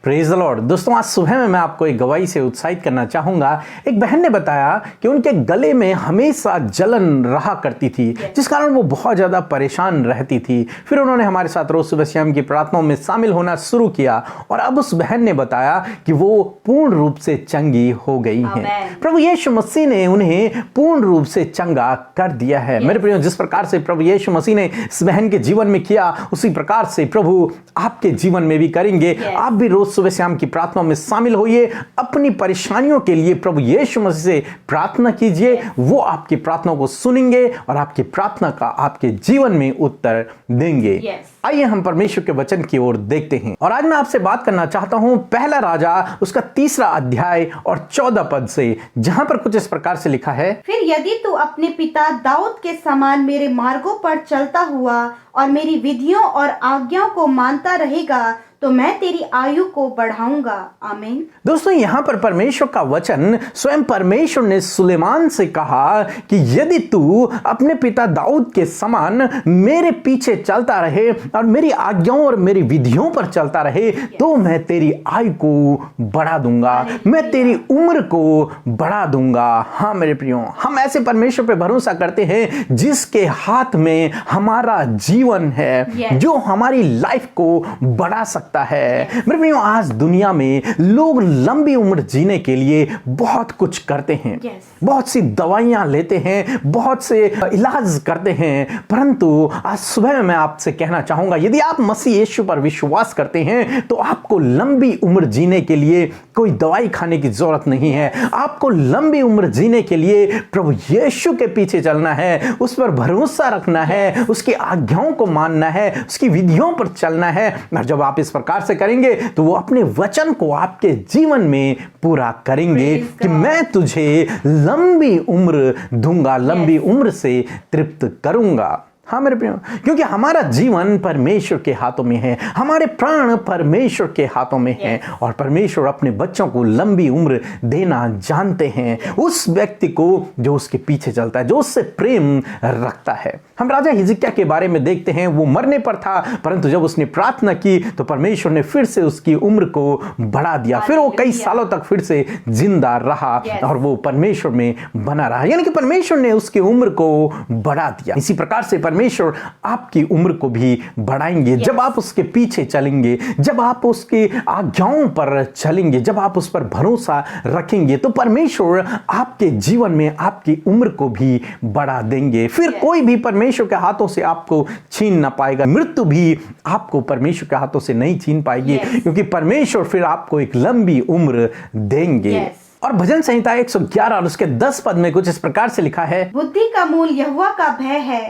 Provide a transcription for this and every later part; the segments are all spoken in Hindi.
Praise the Lord. दोस्तों, आज सुबह में मैं आपको एक गवाही से उत्साहित करना चाहूंगा। एक बहन ने बताया कि उनके गले में हमेशा जलन रहा करती थी, जिस कारण वो बहुत ज्यादा परेशान रहती थी। फिर उन्होंने हमारे साथ रोज सुबह शाम की प्रार्थनाओं में शामिल होना शुरू किया और अब उस बहन ने बताया कि वो पूर्ण रूप से चंगी हो गई हैं। प्रभु यीशु मसीह ने उन्हें पूर्ण रूप से चंगा कर दिया है। मेरे प्रियो, जिस प्रकार से प्रभु यीशु मसीह ने इस बहन के जीवन में किया, उसी प्रकार से प्रभु आपके जीवन में भी करेंगे। आप भी रोज सुबह शाम की प्रार्थना में शामिल होइए। अपनी परेशानियों के लिए प्रभु यीशु मसीह से प्रार्थना कीजिए। वो आपकी प्रार्थना को सुनेंगे और आपकी प्रार्थना का आपके जीवन में उत्तर देंगे। आइए हम परमेश्वर के वचन की ओर देखते हैं। और आज मैं आपसे बात करना चाहता हूं पहला राजा उसका 3 अध्याय और 14 पद से, जहां पर कुछ इस प्रकार से लिखा है, फिर यदि तू अपने पिता दाऊद के समान मेरे मार्गों पर चलता हुआ और मेरी विधियों और आज्ञाओं को मानता रहेगा तो मैं तेरी आयु को बढ़ाऊंगा। आमीन। दोस्तों, यहाँ पर परमेश्वर का वचन, स्वयं परमेश्वर ने सुलेमान से कहा कि यदि तू अपने पिता दाऊद के समान मेरे पीछे चलता रहे और मेरी आज्ञाओं और मेरी विधियों पर चलता रहे तो मैं तेरी आयु को बढ़ा दूंगा, मैं तेरी उम्र को बढ़ा दूंगा। हाँ मेरे प्रियो, हम ऐसे परमेश्वर पे भरोसा करते हैं जिसके हाथ में हमारा जीवन है, जो हमारी लाइफ को बढ़ा सकता है। मेरे प्रियो, आज दुनिया में लोग लंबी उम्र जीने के लिए बहुत कुछ करते हैं, बहुत सी दवाइयां लेते हैं, बहुत से इलाज करते हैं, परंतु आज सुबह में मैं आपसे कहना चाहूंगा, यदि आप मसीह यीशु पर विश्वास करते हैं तो आपको लंबी उम्र जीने के लिए कोई दवाई खाने की जरूरत नहीं है। आपको लंबी उम्र जीने के लिए प्रभु यीशु के पीछे चलना है, उस पर भरोसा रखना है, उसकी आज्ञाओं को मानना है, उसकी विधियों पर चलना है। और जब आप इस प्रकार से करेंगे तो वो अपने वचन को आपके जीवन में पूरा करेंगे कि मैं तुझे लंबी उम्र दूंगा, लंबी उम्र से तृप्त करूंगा। हाँ मेरे प्रियो, क्योंकि हमारा जीवन परमेश्वर के हाथों में है, हमारे प्राण परमेश्वर के हाथों में हैं और परमेश्वर अपने बच्चों को लंबी उम्र देना जानते हैं। उस व्यक्ति को जो उसके पीछे चलता है, जो उससे प्रेम रखता है। हम राजा हिजकिय्याह के बारे में देखते हैं, वो मरने पर था, परंतु जब उसने प्रार्थना की तो परमेश्वर ने फिर से उसकी उम्र को बढ़ा दिया। फिर वो कई सालों तक फिर से जिंदा रहा और वो परमेश्वर में बना रहा, यानी कि परमेश्वर ने उसकी उम्र को बढ़ा दिया। इसी प्रकार से परमेश्वर आपकी उम्र को भी बढ़ाएंगे जब आप उसके पीछे चलेंगे, जब आप उसकी आज्ञाओं पर चलेंगे, जब आप उस पर भरोसा रखेंगे तो परमेश्वर आपके जीवन में आपकी उम्र को भी बढ़ा देंगे। फिर कोई भी परमेश्वर के हाथों से आपको छीन ना पाएगा, मृत्यु भी आपको परमेश्वर के हाथों से नहीं छीन पाएगी, क्योंकि परमेश्वर फिर आपको एक लंबी उम्र देंगे। और भजन संहिता 111 और उसके 10 पद में कुछ इस प्रकार से लिखा है, बुद्धि का मूल यहोवा का भय है,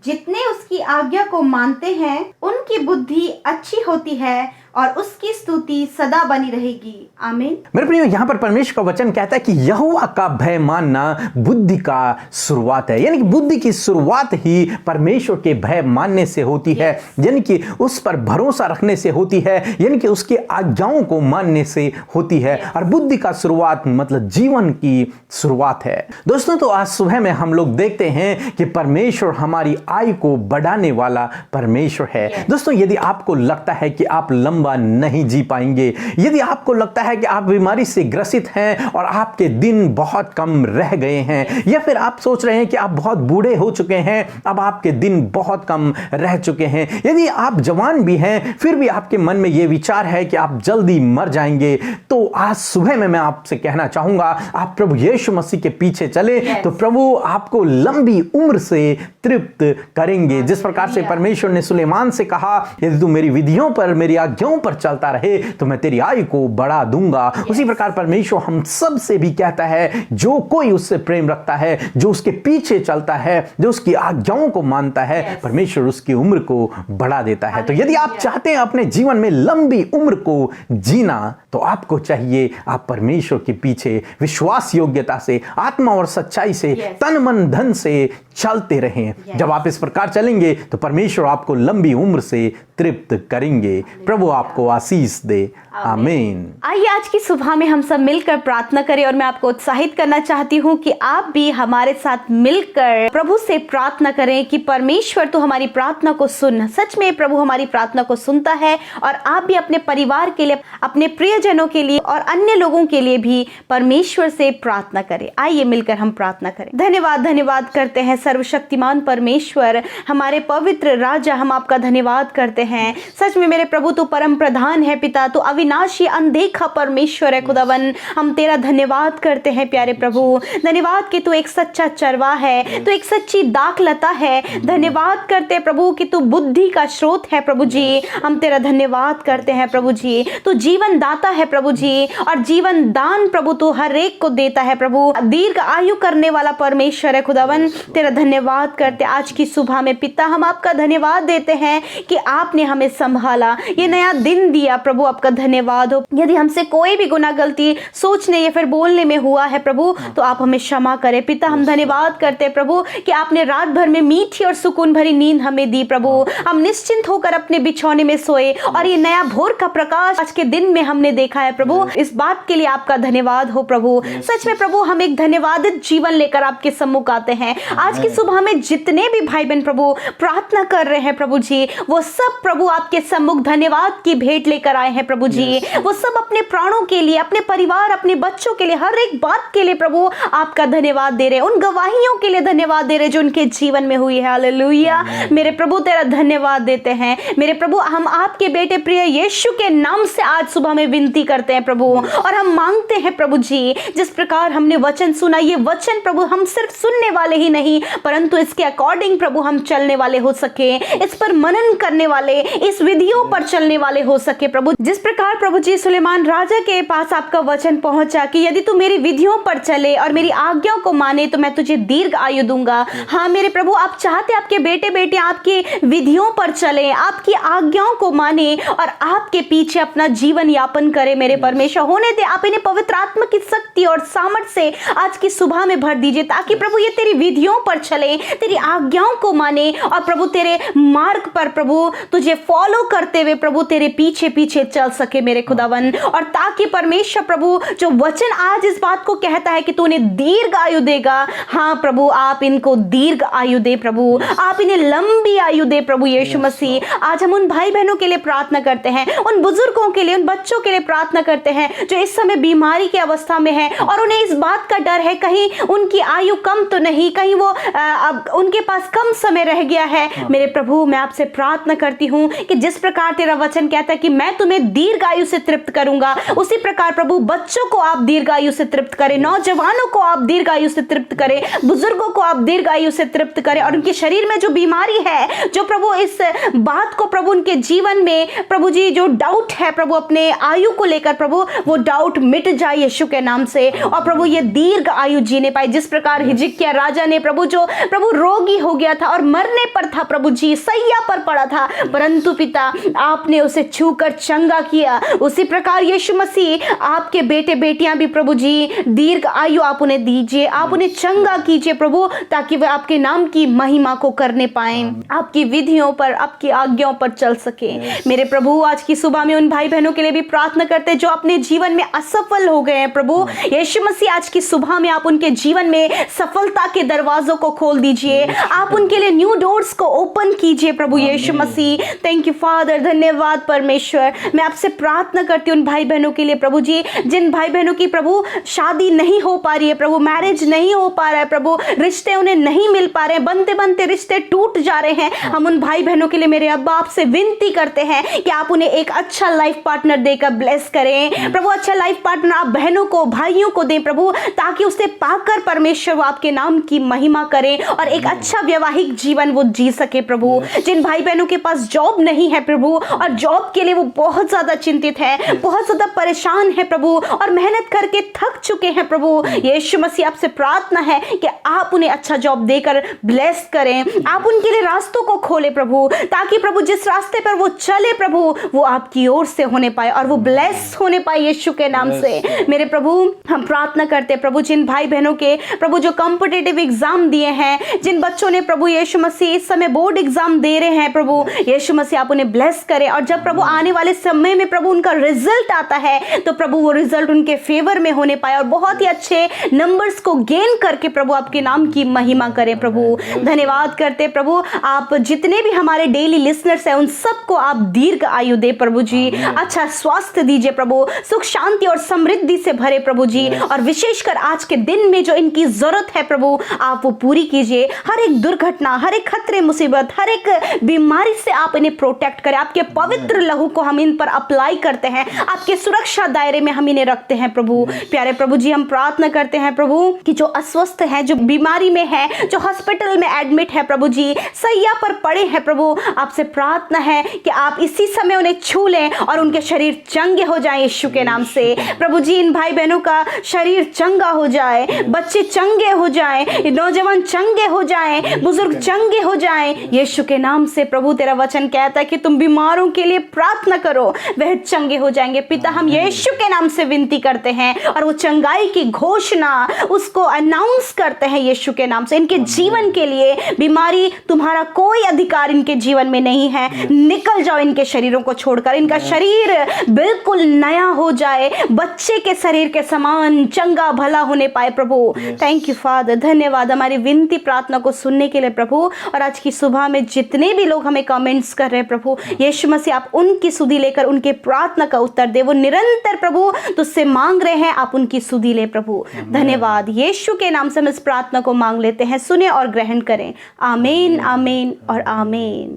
जितने उसकी आज्ञा को मानते हैं उनकी बुद्धि अच्छी होती है और उसकी स्तुति सदा बनी रहेगी। आमीन। मेरे प्रियो, यहाँ पर परमेश्वर का वचन कहता है कि यहोवा का भय मानना बुद्धि का शुरुआत है, यानी कि बुद्धि की शुरुआत ही परमेश्वर के भय मानने से होती है, यानी कि उस पर भरोसा रखने से होती है, यानी कि उसके आज्ञाओं को मानने से होती है। और बुद्धि का शुरुआत मतलब जीवन की शुरुआत है। दोस्तों, तो आज सुबह में हम लोग देखते हैं कि परमेश्वर हमारी आयु को बढ़ाने वाला परमेश्वर है। दोस्तों, यदि आपको लगता है कि आप लंबा नहीं जी पाएंगे, यदि आपको लगता है कि आप बीमारी से ग्रसित हैं और आपके दिन बहुत कम रह गए हैं, या फिर आप सोच रहे हैं कि आप बहुत बूढ़े हो चुके हैं, अब आपके दिन बहुत कम रह चुके हैं, यदि आप जवान भी हैं फिर भी आपके मन में यह विचार है कि आप जल्दी मर जाएंगे, तो आज सुबह में मैं आपसे कहना चाहूंगा, आप प्रभु यीशु मसीह के पीछे चले तो प्रभु आपको लंबी उम्र से तृप्त करेंगे। जिस प्रकार से परमेश्वर ने सुलेमान से कहा, यदि तू मेरी विधियों पर, मेरी आज्ञाओं पर चलता रहे तो मैं तेरी आयु को बढ़ा दूंगा। उसी प्रकार परमेश्वर हम सब से भी कहता है, जो कोई उससे प्रेम रखता है, जो उसके पीछे चलता है, जो उसकी आज्ञाओं को मानता है, परमेश्वर उसकी उम्र को बढ़ा देता है। तो यदि आप चाहते हैं अपने जीवन में लंबी उम्र को जीना, तो आपको चाहिए आप परमेश्वर के पीछे विश्वास योग्यता से, आत्मा और सच्चाई से, तन मन धन से चलते रहें। जब आप इस प्रकार चलेंगे तो परमेश्वर आपको लंबी उम्र से तृप्त करेंगे। प्रभु आपको आशीष दे। आमीन। आइए आज की सुबह में हम सब मिलकर प्रार्थना करें और मैं आपको उत्साहित करना चाहती हूँ कि आप भी हमारे साथ मिलकर प्रभु से प्रार्थना करें कि परमेश्वर तो हमारी प्रार्थना को सुन। सच में प्रभु हमारी प्रार्थना को सुनता है और आप भी अपने परिवार के लिए, अपने प्रियजनों के लिए और अन्य लोगों के लिए भी परमेश्वर से प्रार्थना करें। आइए मिलकर हम प्रार्थना करें। धन्यवाद करते हैं सर्वशक्तिमान परमेश्वर, हमारे पवित्र राजा, हम आपका धन्यवाद करते हैं। सच में मेरे प्रभु तो परम प्रधान है पिता, तो अविनाशी अनदेखा परमेश्वर है खुदावन। हम तेरा धन्यवाद करते हैं प्यारे प्रभु। धन्यवाद कि तू एक सच्चा चरवा है, तू एक सच्ची दाखलता है। धन्यवाद करते प्रभु कि तू बुद्धि का स्रोत है प्रभु जी। हम तेरा धन्यवाद करते हैं प्रभु जी। तू जीवन दाता है प्रभु जी, और जीवन दान प्रभु तू हर एक को देता है प्रभु। दीर्घ आयु करने वाला परमेश्वर है खुदावन। तेरा धन्यवाद करते आज की सुबह में पिता, हम आपका धन्यवाद देते हैं कि आपने हमें संभाला, ये नया दिन दिया प्रभु। आपका धन्यवाद हो। यदि हमसे कोई भी गुनाह गलती सोचने या फिर बोलने में हुआ है प्रभु, तो आप हमें क्षमा करें पिता। हम धन्यवाद करते हैं प्रभु कि आपने रात भर में मीठी और सुकून भरी नींद हमें दी प्रभु। हम निश्चिंत होकर अपने बिछौने में सोए और ये नया भोर का प्रकाश आज के दिन में हमने देखा है प्रभु। इस बात के लिए आपका धन्यवाद हो प्रभु। सच में प्रभु हम एक धन्यवादित जीवन लेकर आपके सम्मुख आते हैं। आज की सुबह में जितने भी भाई बहन प्रभु प्रार्थना कर रहे हैं प्रभु जी, वो सब प्रभु आपके सम्मुख धन्यवाद की भेंट लेकर आए हैं प्रभु जी। वो सब अपने प्राणों के लिए, अपने परिवार, अपने बच्चों के लिए, हर एक बात के लिए प्रभु आपका धन्यवाद दे रहे हैं। उन गवाहियों के लिए धन्यवाद दे रहे जो उनके जीवन में हुई है। हालेलुया। मेरे प्रभु तेरा धन्यवाद देते हैं मेरे प्रभु। हम आपके बेटे प्रिय यीशु के नाम से आज सुबह में विनती करते हैं प्रभु, और हम मांगते हैं प्रभु जी, जिस प्रकार हमने वचन सुना, ये वचन प्रभु हम सिर्फ सुनने वाले ही नहीं, परंतु इसके अकॉर्डिंग प्रभु हम चलने वाले हो सके, इस पर मनन करने वाले, इस विधियों पर चलने वाले हो सके प्रभु। जिस प्रकार प्रभु जी सुलेमान राजा के पास आपका वचन पहुंचा कि यदि तू मेरी विधियों पर चले और मेरी आज्ञाओं को माने तो मैं तुझे दीर्घ आयु दूंगा। हाँ मेरे प्रभु, आप चाहते आपके बेटे बेटे आपकी विधियों पर चले, आपकी आज्ञाओं को माने और आपके पीछे अपना जीवन यापन करे। मेरे परमेश्वर होने दे, आप इन्हें पवित्र आत्मा की शक्ति और सामर्थ से आज की सुबह में भर दीजिए, ताकि प्रभु ये तेरी विधियों पर चले, तेरी आज्ञाओं को माने और प्रभु तेरे मार्ग पर प्रभु तुझे फॉलो करते हुए प्रभु तेरे पीछे पीछे चल सके मेरे खुदावन। और ताकि परमेश्वर प्रभु जो वचन आज इस बात को कहता है कि तू उन्हें दीर्घ आयु देगा, हाँ प्रभु आप इनको दीर्घ आयु दे प्रभु, आप इन्हें लंबी आयु दे प्रभु यीशु मसीह। आज हम उन भाई बहनों के लिए प्रार्थना करते हैं, उन बुजुर्गों के लिए, उन बच्चों के लिए प्रार्थना करते हैं जो इस समय बीमारी की अवस्था में है और उन्हें इस बात का डर है कहीं उनकी आयु कम तो नहीं, कहीं वो अब उनके पास कम समय रह गया है। मेरे प्रभु मैं आपसे प्रार्थना करती हूँ कि जिस प्रकार तेरा वचन कहता है कि मैं तुम्हें दीर्घ आयु से तृप्त करूंगा, उसी प्रकार प्रभु बच्चों को आप दीर्घ आयु से तृप्त करें, नौजवानों को आप दीर्घ आयु से तृप्त करें, बुजुर्गों को आप दीर्घ आयु से तृप्त करें, और उनके शरीर में जो बीमारी है, जो प्रभु इस बात को प्रभु उनके जीवन में प्रभु जी जो डाउट है प्रभु अपने आयु को लेकर प्रभु वो डाउट मिट जाए यीशु के नाम से, और प्रभु ये दीर्घ आयु जीने पाए। जिस प्रकार हिजकिय्याह राजा ने प्रभु जो प्रभु रोगी हो गया था और मरने पर था प्रभु जी, सैया पर पड़ा था, परंतु पिता आपने उसे छूकर चंगा किया। उसी प्रकार यीशु मसीह आपके बेटे बेटियां भी प्रभु जी दीर्घ आयु आप उन्हें दीजिए, आप उन्हें चंगा कीजिए प्रभु, ताकि वे आपके नाम की महिमा को करने पाए, आपकी विधियों पर, आपकी आज्ञाओं पर चल सके। मेरे प्रभु आज की सुबह में उन भाई बहनों के लिए भी प्रार्थना करते हैं जो अपने जीवन में असफल हो गए हैं प्रभु यीशु मसीह, आज की सुबह में आप उनके जीवन में सफलता के दरवाजों को खोल दीजिए, आप उनके लिए न्यू डोर्स को ओपन कीजिए प्रभु यीशु मसीह। थैंक यू फादर, धन्यवाद परमेश्वर। मैं आपसे प्रार्थना करती हूँ उन भाई बहनों के लिए प्रभु जी, जिन भाई बहनों की प्रभु शादी नहीं हो पा रही है प्रभु, मैरिज नहीं हो पा रहा है प्रभु, रिश्ते उन्हें नहीं मिल पा रहे हैं, बनते बनते रिश्ते टूट जा रहे हैं। हम उन भाई बहनों के लिए मेरे अब्बा आपसे विनती करते हैं कि आप उन्हें एक अच्छा लाइफ पार्टनर देकर ब्लेस करें प्रभु, अच्छा लाइफ पार्टनर आप बहनों को, भाइयों को दें प्रभु, ताकि उसे पाकर परमेश्वर वो आपके नाम की महिमा करें और एक अच्छा वैवाहिक जीवन वो जी सके प्रभु। जिन भाई बहनों के पास जॉब नहीं है प्रभु और जॉब के लिए वो बहुत ज्यादा चिंतित है, बहुत ज्यादा परेशान है प्रभु और मेहनत करके थक चुके हैं प्रभु, यीशु मसीह आपसे प्रार्थना है कि आप उन्हें अच्छा जॉब देकर ब्लेस करें, आप उनके लिए रास्तों को खोले प्रभु, ताकि प्रभु जिस रास्ते पर वो चले प्रभु वो आपकी ओर से होने पाए और वो ब्लेस होने पाए यीशु के नाम से। मेरे प्रभु हम प्रार्थना करते हैं प्रभु जिन भाई बहनों के प्रभु जो कॉम्पिटिटिव एग्जाम दिए लिए हैं, जिन बच्चों ने प्रभु यीशु मसीह इस समय बोर्ड एग्जाम दे रहे हैं, प्रभु यीशु मसीह आप उन्हें ब्लेस करें। और जब प्रभु आने वाले समय में प्रभु उनका रिजल्ट आता है तो प्रभु वो रिजल्ट उनके फेवर में होने पाए और बहुत ही अच्छे नंबर्स को गेन करके प्रभु आपके नाम की महिमा करें। प्रभु धन्यवाद करते प्रभु, आप जितने भी हमारे डेली लिसनर्स हैं उन सबको आप दीर्घ आयु दे प्रभु जी, अच्छा स्वास्थ्य दीजिए प्रभु, सुख शांति और समृद्धि से भरे प्रभु जी। और विशेषकर आज के दिन में जो इनकी जरूरत है प्रभु आप वो पूरी कीजिए। हर एक दुर्घटना, हर एक खतरे, मुसीबत, हर एक बीमारी से आप इन्हें प्रोटेक्ट करें। आपके पवित्र लहू को हम इन पर अप्लाई करते हैं, आपके सुरक्षा दायरे में हम इन्हें रखते हैं प्रभु। प्यारे प्रभु जी हम प्रार्थना करते हैं प्रभु कि जो अस्वस्थ हैं, जो बीमारी में है, जो हॉस्पिटल में एडमिट है प्रभु जी, सैया पर पड़े हैं प्रभु, आपसे प्रार्थना है कि आप इसी समय उन्हें छू लें और उनके शरीर चंगे हो जाएं यीशु के नाम से। प्रभु जी इन भाई बहनों का शरीर चंगा हो जाए, बच्चे चंगे हो जाएं, नौजवान चंगे हो जाएं, बुजुर्ग चंगे हो जाएं यीशु के नाम से। प्रभु तेरा वचन कहता है कि तुम बीमारों के लिए प्रार्थना करो वह चंगे हो जाएंगे। पिता हम यीशु के नाम से विनती करते हैं और वो चंगाई की घोषणा उसको अनाउंस करते हैं यीशु के नाम से। इनके जीवन के लिए बीमारी तुम्हारा कोई अधिकार इनके जीवन में नहीं है, निकल जाओ इनके शरीरों को छोड़कर, इनका शरीर बिल्कुल नया हो जाए, बच्चे के शरीर के समान चंगा भला होने पाए प्रभु। थैंक यू फादर, धन्यवाद हमारी विनती प्रार्थना को सुनने के लिए प्रभु। और आज की सुबह में जितने भी लोग हमें कमेंट्स कर रहे हैं प्रभु यीशु मसीह आप उनकी सुधि लेकर उनके प्रार्थना का उत्तर दे। वो निरंतर प्रभु तुझसे मांग रहे हैं, आप उनकी सुधि ले प्रभु। धन्यवाद, यीशु के नाम से हम इस प्रार्थना को मांग लेते हैं, सुने और ग्रहण करें। आमीन, आमीन और आमीन।